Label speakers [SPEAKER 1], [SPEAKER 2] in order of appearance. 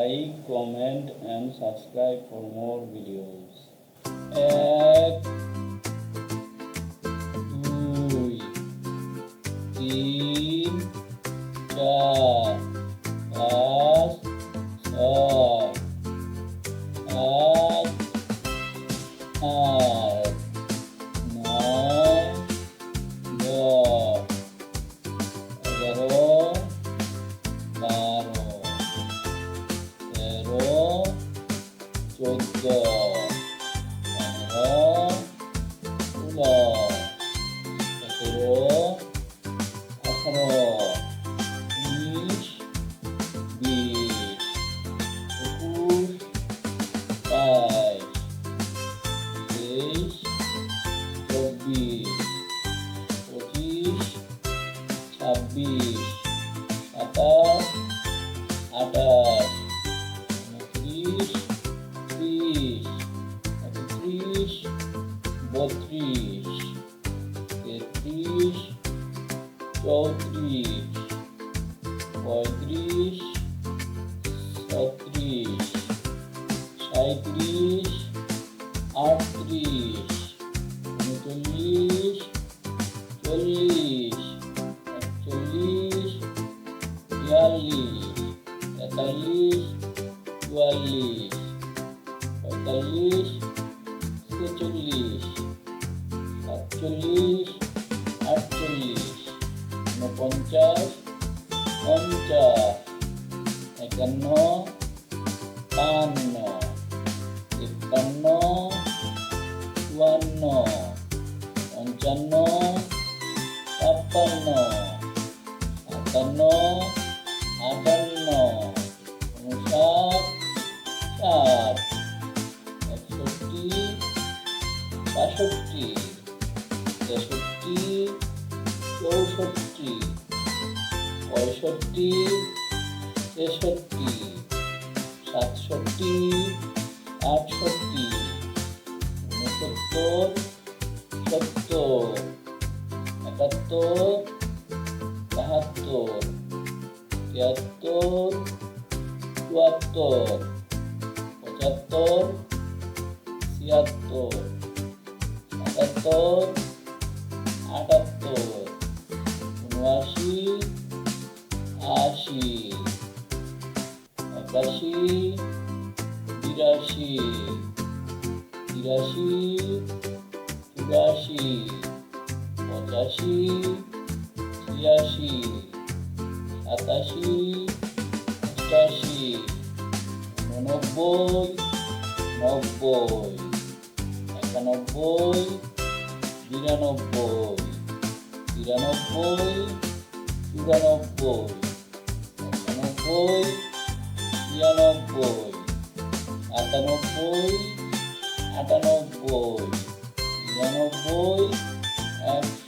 [SPEAKER 1] like, comment and subscribe for more videos. এক, দুই, তিন, চার, পাঁচ, ছয়, সাত, আট, নয়, দশ, 11, 12, 13, 14, 15, 16, 17, 18, 19, 20, 21, 22, 23, 24, 25, 26, 27, 28, 29, 30, 31, 32, 33, 34, 35, 36, 37, 38, 39, 40, 41, 42, 43, 44, 45, 46, 47, 48, 49, 50, 51, 52, 53, 54, 55, 56, 57, 58, 59, 60, 61, 62, 63, 64, 65, 66, 67, 68, 69, 70, 71, 72, 73, 74, 75, 76, 77, 78, 79, 80, 81, 82, 83, 84, 85, 86, 87, 88, 89, 90, 91, 92, 93, 94, 95, 96, 97, 98, 99, 100,